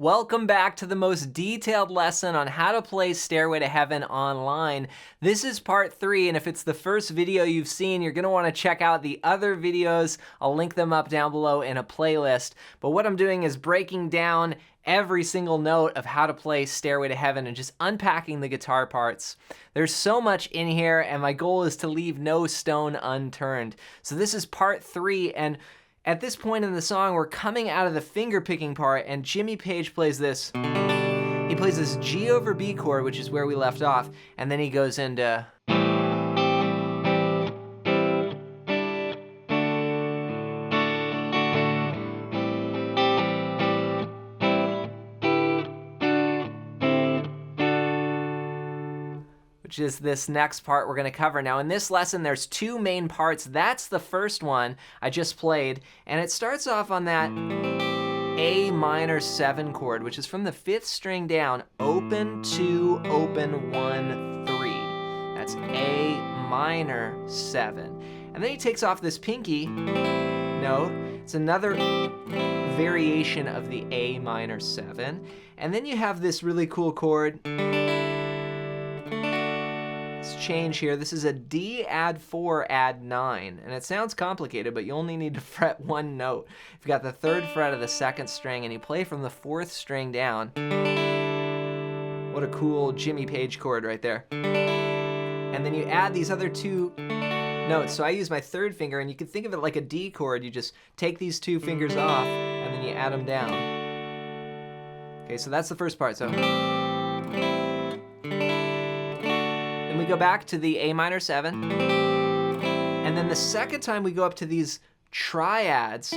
Welcome back to the most detailed lesson on how to play Stairway to Heaven online. This is part 3, and if it's the first video you've seen, you're going to want to check out the other videos. I'll link them up down below in a playlist. But what I'm doing is breaking down every single note of how to play Stairway to Heaven and just unpacking the guitar parts. There's so much in here, and my goal is to leave no stone unturned. So this is part 3, and at this point in the song, we're coming out of the finger picking part, and Jimmy Page plays this. He plays this G over B chord, which is where we left off, and then he goes into... which is this next part we're going to cover. Now in this lesson, there's 2 main parts. That's the first one I just played, and it starts off on that A minor 7 chord, which is from the 5th string down, open 2, open 1, 3. That's A minor 7. And then he takes off this pinky note. It's another variation of the A minor 7. And then you have this really cool chord. Change here. This is a D add 4 add 9, and it sounds complicated, but you only need to fret 1 note. You've got the 3rd fret of the 2nd string, and you play from the 4th string down. What a cool Jimmy Page chord right there. And then you add these other 2 notes. So I use my 3rd finger, and you can think of it like a D chord. You just take these 2 fingers off, and then you add them down. Okay, so that's the first part. So then we go back to the A minor 7, and then the second time we go up to these triads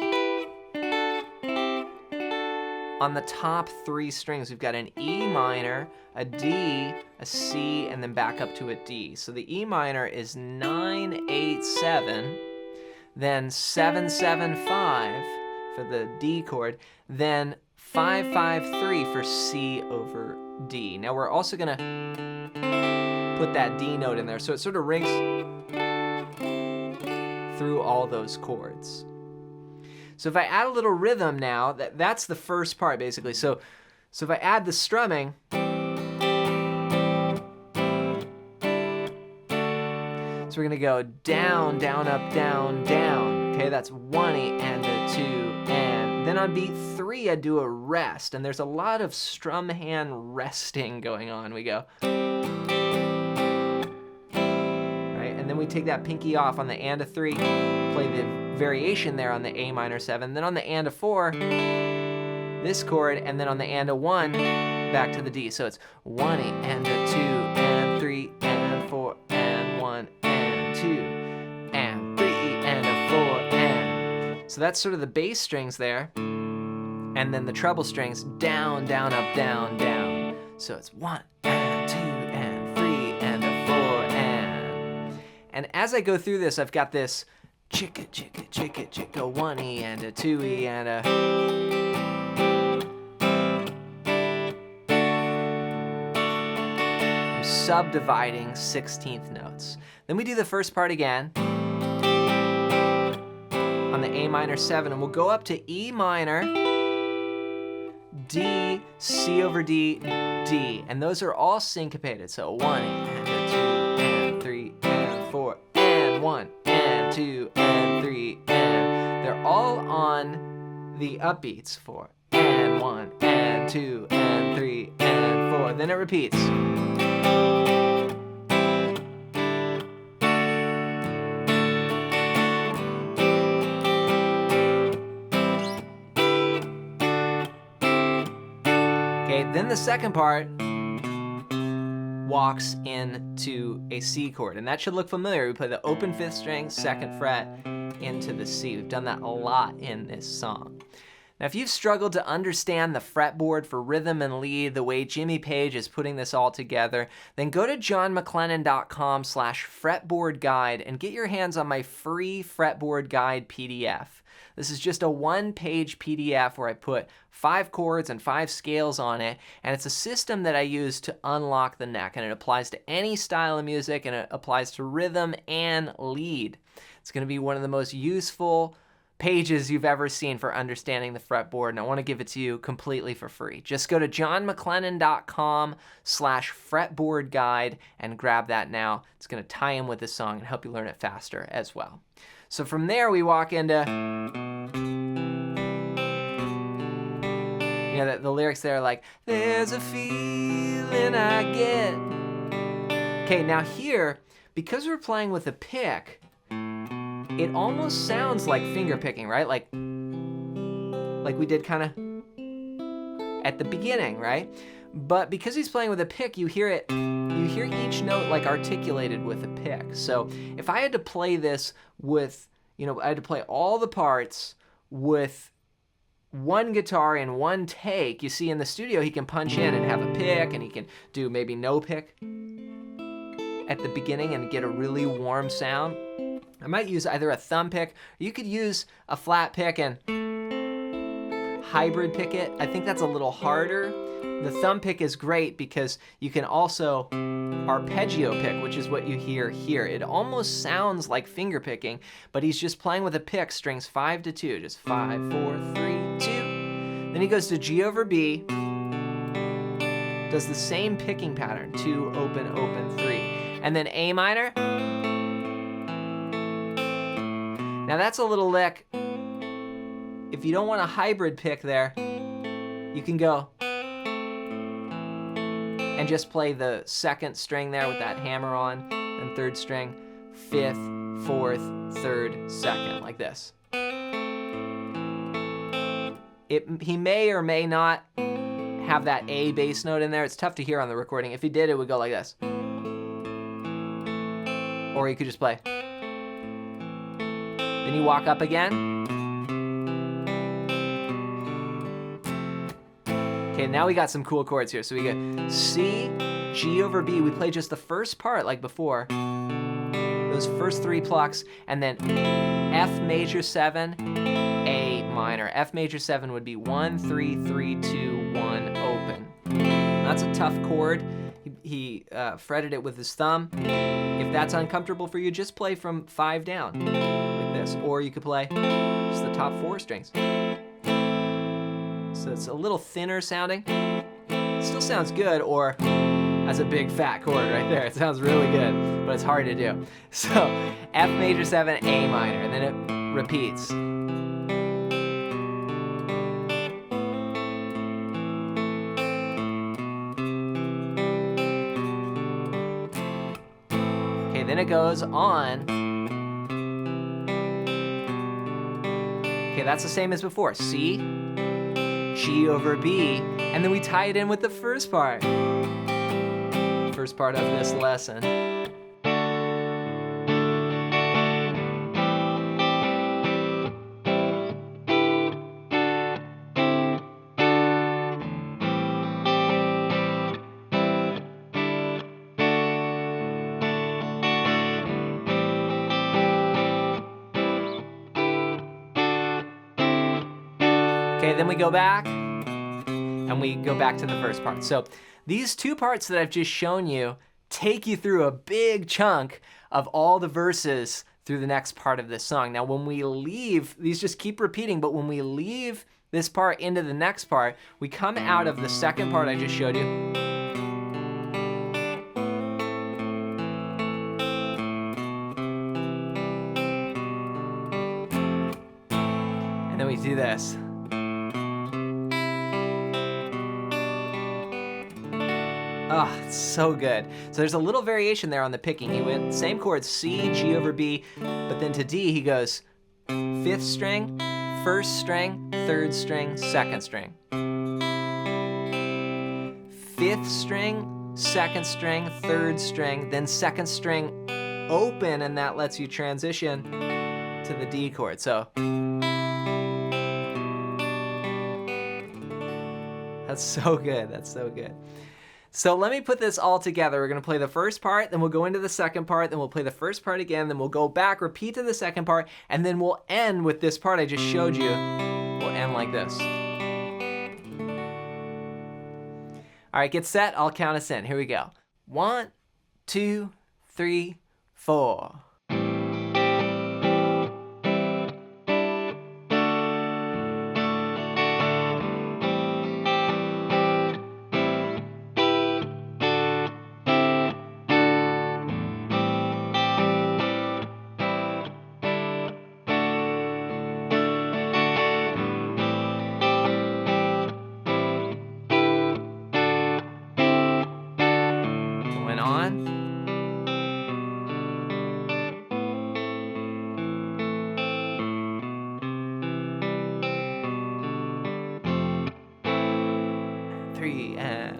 on the top 3 strings. We've got an E minor, a D, a C, and then back up to a D. So the E minor is 9, 8, 7, then 7, 7, 5 for the D chord, then 5, 5, 3 for C over D. Now we're also gonna put that D note in there, so it sort of rings through all those chords. So if I add a little rhythm now, that's the first part basically. So if I add the strumming, so we're gonna go down, down, up, down, down. Okay, that's 1 E and a 2, and then on beat 3 I do a rest, and there's a lot of strum hand resting going on. We go. And then we take that pinky off on the and a 3, play the variation there on the A minor 7, then on the and a 4, this chord, and then on the and a 1, back to the D. So it's 1 E and a 2 and 3 and 4 and 1 and 2 and 3 and a 4 and. So that's sort of the bass strings there, and then the treble strings down, down, up, down, down. So it's 1 and 2 and 3 and a 4 and. And as I go through this, I've got this chicka, chicka, chicka, chicka, 1 E and a 2 E and a. I'm subdividing 16th notes. Then we do the first part again on the A minor 7, and we'll go up to E minor, D, C over D, D. And those are all syncopated. So 1 E and a 2 and 3 and 4 and 1 and 2 and 3 and. They're all on the upbeats. 4 and 1 and 2 and 3 and 4. Then it repeats. Okay, then the second part walks into a C chord, and that should look familiar. We play the open 5th string, 2nd fret, into the C. We've done that a lot in this song. Now, if you've struggled to understand the fretboard for rhythm and lead the way Jimmy Page is putting this all together, then go to johnmclennan.com/fretboard guide and get your hands on my free fretboard guide PDF. This is just a 1-page PDF where I put 5 chords and 5 scales on it, and it's a system that I use to unlock the neck, and it applies to any style of music, and it applies to rhythm and lead. It's going to be one of the most useful pages you've ever seen for understanding the fretboard, and I want to give it to you completely for free. Just go to johnmclennan.com/fretboard guide and grab that now. It's going to tie in with this song and help you learn it faster as well. So from there, we walk into, you know, the lyrics there are like, there's a feeling I get. Okay, now here, because we're playing with a pick, it almost sounds like finger picking, right? Like we did kind of at the beginning, right? But because he's playing with a pick, you hear each note like articulated with a pick. So if I had to play this with, you know, I had to play all the parts with one guitar in one take, you see in the studio he can punch in and have a pick, and he can do maybe no pick at the beginning and get a really warm sound. I might use either a thumb pick, or you could use a flat pick and hybrid pick it. I think that's a little harder. The thumb pick is great because you can also arpeggio pick, which is what you hear here. It almost sounds like finger picking, but he's just playing with a pick, strings 5 to 2, just 5, 4, 3, 2. Then he goes to G over B, does the same picking pattern, 2, open, open, 3. And then A minor. Now that's a little lick. If you don't want a hybrid pick there, you can go and just play the second string there with that hammer on, and third string, fifth, fourth, third, second, like this. He may or may not have that A bass note in there. It's tough to hear on the recording. If he did, it would go like this. Or you could just play. Then you walk up again. Okay, now we got some cool chords here. So we get C, G over B. We play just the first part like before. Those first 3 plucks, and then F major 7, A minor. F major 7 would be 1, 3, 3, 2, 1, open. That's a tough chord. He fretted it with his thumb. If that's uncomfortable for you, just play from 5 down, like this. Or you could play just the top 4 strings. So it's a little thinner sounding. It still sounds good, or as a big fat chord right there. It sounds really good, but it's hard to do. So F major 7, A minor, and then it repeats. Then it goes on. Okay, that's the same as before. C, G over B, and then we tie it in with the first part. First part of this lesson. Okay, then we go back, and we go back to the first part. So these 2 parts that I've just shown you take you through a big chunk of all the verses through the next part of this song. Now when we leave, these just keep repeating, but when we leave this part into the next part, we come out of the second part I just showed you. And then we do this. Oh, it's so good. So there's a little variation there on the picking. He went same chord, C, G over B, but then to D he goes 5th string, 1st string, 3rd string, 2nd string. 5th string, 2nd string, 3rd string, then 2nd string open, and that lets you transition to the D chord. So that's so good. That's so good. So let me put this all together. We're going to play the first part, then we'll go into the second part, then we'll play the first part again, then we'll go back, repeat to the second part, and then we'll end with this part I just showed you. We'll end like this. All right, get set. I'll count us in. Here we go. 1, 2, 3, 4. on. Three and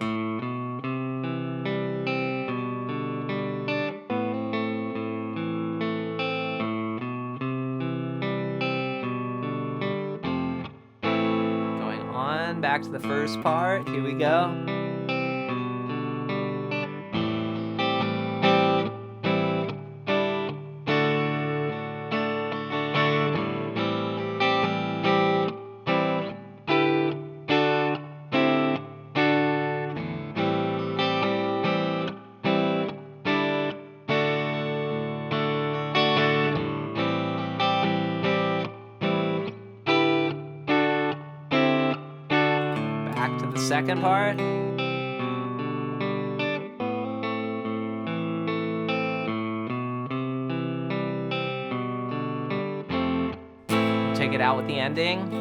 going on back to the first part. Here we go. Back to the second part. Take it out with the ending.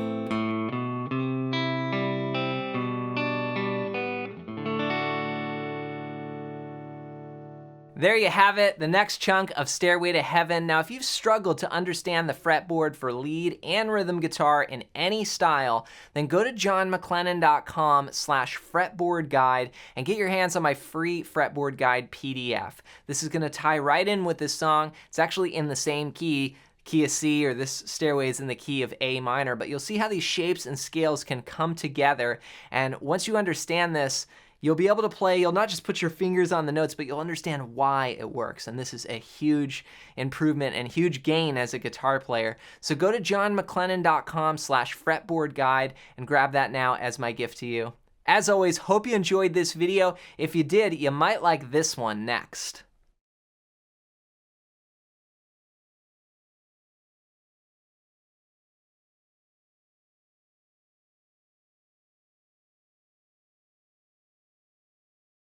There you have it, the next chunk of Stairway to Heaven. Now, if you've struggled to understand the fretboard for lead and rhythm guitar in any style, then go to johnmcclennan.com/fretboard guide and get your hands on my free fretboard guide PDF. This is gonna tie right in with this song. It's actually in the same key of C, or this stairway is in the key of A minor, but you'll see how these shapes and scales can come together. And once you understand this, you'll be able to play, you'll not just put your fingers on the notes, but you'll understand why it works. And this is a huge improvement and huge gain as a guitar player. So go to johnmcclennan.com/fretboard guide and grab that now as my gift to you. As always, hope you enjoyed this video. If you did, you might like this one next.